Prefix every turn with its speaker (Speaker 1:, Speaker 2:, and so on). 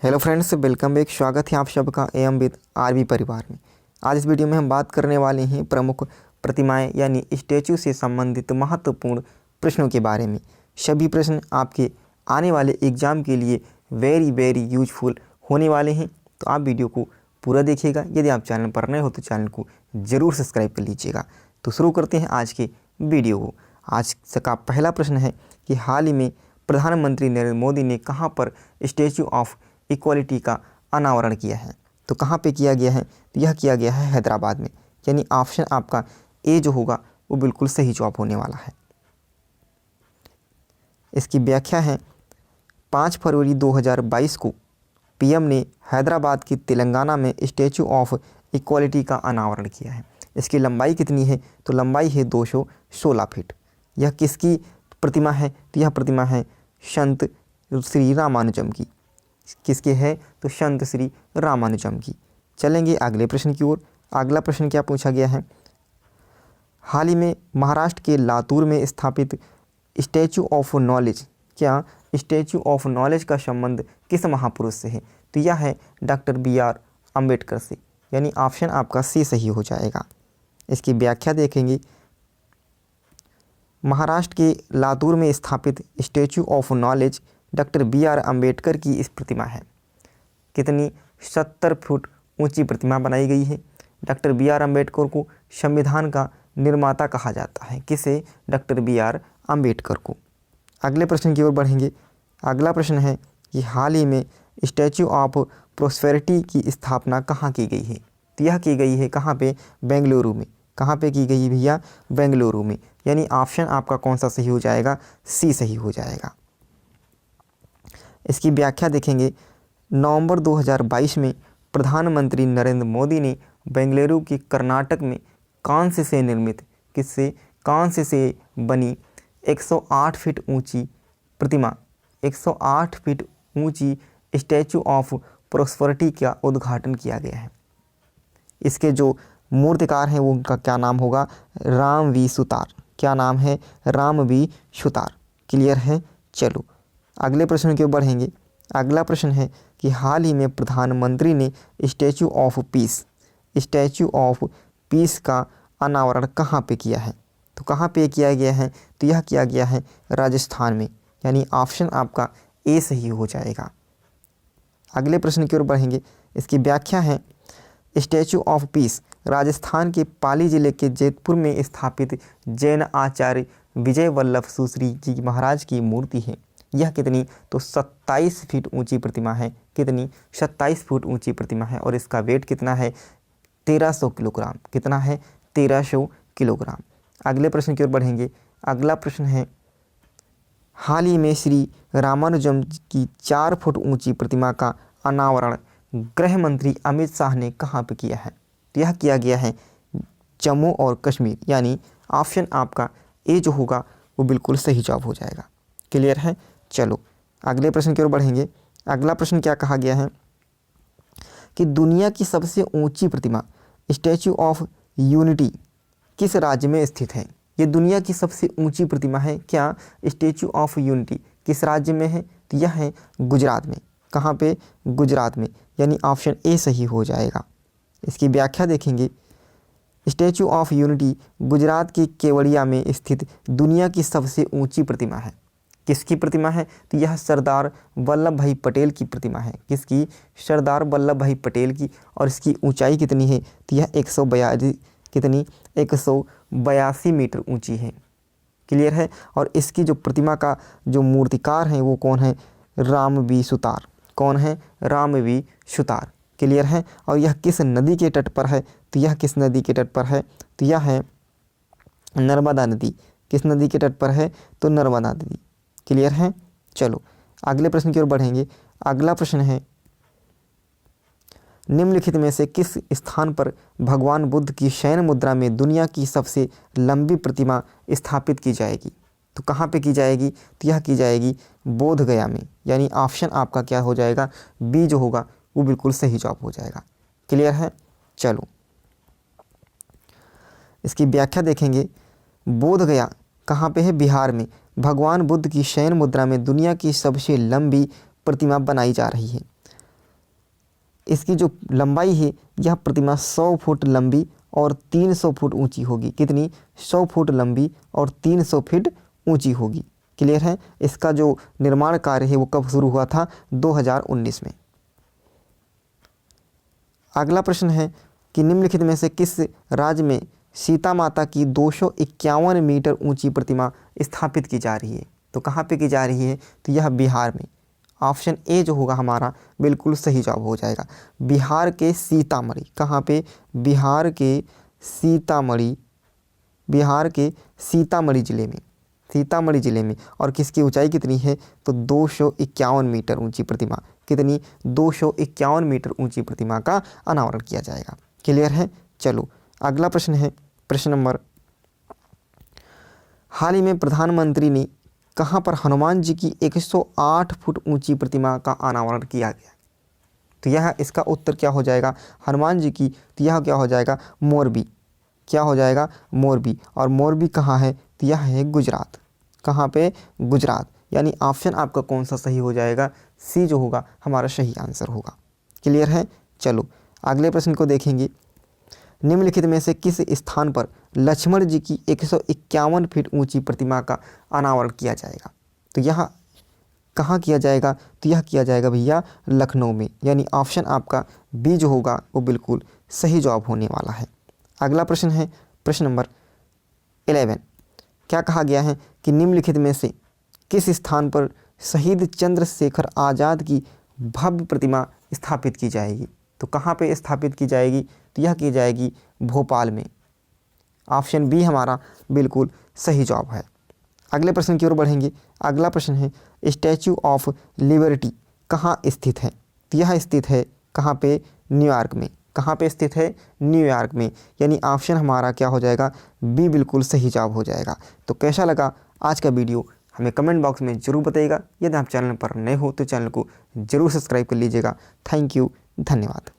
Speaker 1: Hello friends, welcome back. स्वागत है आप सबका एम विद आरबी परिवार में। आज इस वीडियो में हम बात करने वाले हैं प्रमुख प्रतिमाएं यानी स्टैचू से संबंधित महत्वपूर्ण प्रश्नों के बारे में। सभी प्रश्न आपके आने वाले एग्जाम के लिए वेरी यूजफुल होने वाले हैं, तो आप वीडियो को पूरा देखिएगा। यदि आप चैनल पर नए हो तो चैनल को ज़रूर सब्सक्राइब कर लीजिएगा। तो शुरू करते हैं आज के वीडियो को। आज का पहला प्रश्न है कि हाल ही में प्रधानमंत्री नरेंद्र मोदी ने कहाँ पर स्टैचू ऑफ इक्वालिटी का अनावरण किया है? तो कहाँ पे किया गया है? तो यह किया गया है हैदराबाद में, यानी ऑप्शन आपका ए जो होगा वो बिल्कुल सही जवाब होने वाला है। इसकी व्याख्या है 5 फरवरी 2022 को पीएम ने हैदराबाद की तेलंगाना में स्टैचू ऑफ इक्वालिटी का अनावरण किया है। इसकी लंबाई कितनी है? तो लंबाई है 216 फीट। यह किसकी प्रतिमा है? तो यह प्रतिमा है संत श्री रामानुजम की। किसके है? तो संत श्री रामानुजम की। चलेंगे अगले प्रश्न की ओर। अगला प्रश्न क्या पूछा गया है? हाल ही में महाराष्ट्र के लातूर में स्थापित स्टैचू ऑफ नॉलेज, क्या स्टैचू ऑफ नॉलेज का संबंध किस महापुरुष से है? तो यह है डॉक्टर BR अम्बेडकर से, यानी ऑप्शन आपका सी सही हो जाएगा। इसकी व्याख्या देखेंगे। महाराष्ट्र के लातूर में स्थापित statue of knowledge doctor BR Ambedkar की इस प्रतिमा है। कितनी? 70 फुट ऊंची प्रतिमा बनाई गई है। डॉक्टर BR अम्बेडकर को संविधान का निर्माता कहा जाता है। किसे? डॉक्टर BR अम्बेडकर को। अगले प्रश्न की ओर बढ़ेंगे। अगला प्रश्न है कि हाल ही में स्टैचू ऑफ प्रोस्पेरिटी की स्थापना कहाँ की गई है? तो यह की गई है कहाँ पे? बेंगलुरु में। कहाँ पे की गई भैया? बेंगलुरु में। यानी ऑप्शन आपका कौन सा सही हो जाएगा? सी सही हो जाएगा। इसकी व्याख्या देखेंगे। नवंबर 2022 में प्रधानमंत्री नरेंद्र मोदी ने बेंगलुरु के कर्नाटक में कांस्य से निर्मित, किससे? कांस्य से बनी 108 फीट ऊंची प्रतिमा, 108 फीट ऊंची स्टैचू ऑफ प्रोस्पेरिटी का उद्घाटन किया गया है। इसके जो मूर्तिकार हैं वो उनका क्या नाम होगा? राम वी सुतार। क्या नाम है? राम वी सुतार। क्लियर है? चलो अगले प्रश्न की ओर बढ़ेंगे। अगला प्रश्न है कि हाल ही में प्रधानमंत्री ने स्टैचू ऑफ पीस का अनावरण कहाँ पे किया है? तो कहाँ पे किया गया है? तो यह किया गया है राजस्थान में, यानी ऑप्शन आपका ए सही हो जाएगा। अगले प्रश्न की ओर बढ़ेंगे। इसकी व्याख्या है स्टैचू ऑफ पीस राजस्थान के पाली जिले के जैतपुर में स्थापित जैन आचार्य विजय वल्लभ सुश्री जी महाराज की मूर्ति है। यह कितनी? तो 27 फीट ऊंची प्रतिमा है। कितनी? 27 फुट ऊंची प्रतिमा है और इसका वेट कितना है? 1300 किलोग्राम। कितना है? 1300 किलोग्राम। अगले प्रश्न की ओर बढ़ेंगे। अगला प्रश्न है हाल ही में श्री रामानुजम की 4 फुट ऊंची प्रतिमा का अनावरण गृह मंत्री अमित शाह ने कहाँ पे किया है? तो यह किया गया है जम्मू और कश्मीर, यानी ऑप्शन आपका ए जो होगा वो बिल्कुल सही जवाब हो जाएगा। क्लियर है? चलो अगले प्रश्न की ओर बढ़ेंगे। अगला प्रश्न क्या कहा गया है कि दुनिया की सबसे ऊंची प्रतिमा स्टैचू ऑफ यूनिटी किस राज्य में स्थित है? ये दुनिया की सबसे ऊंची प्रतिमा है। क्या? स्टैचू ऑफ यूनिटी किस राज्य में है? तो यह है गुजरात में। कहाँ पे? गुजरात में, यानी ऑप्शन ए सही हो जाएगा। इसकी व्याख्या देखेंगे। स्टैचू ऑफ यूनिटी गुजरात के केवड़िया में स्थित दुनिया की सबसे ऊंची प्रतिमा है। किसकी प्रतिमा है? तो यह सरदार वल्लभ भाई पटेल की प्रतिमा है। किसकी? सरदार वल्लभ भाई पटेल की। और इसकी ऊंचाई कितनी है? तो यह 182 मीटर ऊंची है। क्लियर है? और इसकी जो प्रतिमा का जो मूर्तिकार हैं वो कौन है? राम वी सुतार। कौन है? राम वी सुतार। क्लियर है? और यह किस नदी के तट पर है? तो यह किस नदी के तट पर है? तो यह है नर्मदा नदी। किस नदी के तट पर है? तो नर्मदा नदी। क्लियर है? चलो अगले प्रश्न की ओर बढ़ेंगे। अगला प्रश्न है निम्नलिखित में से किस स्थान पर भगवान बुद्ध की शयन मुद्रा में दुनिया की सबसे लंबी प्रतिमा स्थापित की जाएगी? तो कहाँ पे की जाएगी? तो यह की जाएगी बोध गया में, यानी ऑप्शन आपका क्या हो जाएगा? बी जो होगा वो बिल्कुल सही जवाब हो जाएगा। क्लियर है? चलो इसकी व्याख्या देखेंगे। बोध गया कहाँ पे है? बिहार में। भगवान बुद्ध की शयन मुद्रा में दुनिया की सबसे लंबी प्रतिमा बनाई जा रही है। इसकी जो लंबाई है यह प्रतिमा 100 फुट लंबी और 300 फुट ऊंची होगी। कितनी? 100 फुट लंबी और 300 फीट ऊंची होगी। क्लियर है? इसका जो निर्माण कार्य है वो कब शुरू हुआ था? 2019 में। अगला प्रश्न है कि निम्नलिखित में से किस राज्य में सीता माता की 251 मीटर ऊंची प्रतिमा स्थापित की जा रही है? तो कहाँ पे की जा रही है? तो यह बिहार में। ऑप्शन ए जो होगा हमारा बिल्कुल सही जवाब हो जाएगा। बिहार के सीतामढ़ी। कहाँ पे? बिहार के सीतामढ़ी ज़िले में। सीतामढ़ी ज़िले में। और किसकी ऊंचाई कितनी है? तो 251 मीटर ऊंची प्रतिमा। कितनी? 251 मीटर ऊंची प्रतिमा का अनावरण किया जाएगा। क्लियर है? चलो अगला प्रश्न है प्रश्न नंबर, हाल ही में प्रधानमंत्री ने कहाँ पर हनुमान जी की 108 फुट ऊंची प्रतिमा का अनावरण किया गया? तो यह इसका उत्तर क्या हो जाएगा? हनुमान जी की, तो यह क्या हो जाएगा? मोरबी। क्या हो जाएगा? मोरबी। और मोरबी कहाँ है? तो यह है गुजरात। कहाँ पे? गुजरात। यानी ऑप्शन आपका कौन सा सही हो जाएगा? सी जो होगा हमारा सही आंसर होगा। क्लियर है? चलो अगले प्रश्न को देखेंगे। निम्नलिखित में से किस स्थान पर लक्ष्मण जी की 151 फीट ऊंची प्रतिमा का अनावरण किया जाएगा? तो यह कहाँ किया जाएगा? तो यह किया जाएगा भैया लखनऊ में। यानी ऑप्शन आपका बी जो होगा वो बिल्कुल सही जवाब होने वाला है। अगला प्रश्न है प्रश्न नंबर 11। क्या कहा गया है कि निम्नलिखित में से किस स्थान पर शहीद चंद्रशेखर आज़ाद की भव्य प्रतिमा स्थापित की जाएगी? तो कहाँ पे स्थापित की जाएगी? तो यह की जाएगी भोपाल में। ऑप्शन बी हमारा बिल्कुल सही जवाब है। अगले प्रश्न की ओर बढ़ेंगे। अगला प्रश्न है स्टैचू ऑफ लिबर्टी कहाँ स्थित है? तो यह स्थित है कहाँ पे? न्यूयॉर्क में। कहाँ पे स्थित है? न्यूयॉर्क में। यानी ऑप्शन हमारा क्या हो जाएगा? बी बिल्कुल सही जवाब हो जाएगा। तो कैसा लगा आज का वीडियो हमें कमेंट बॉक्स में ज़रूर बताइएगा। यदि आप चैनल पर नए हो तो चैनल को ज़रूर सब्सक्राइब कर लीजिएगा। थैंक यू, धन्यवाद।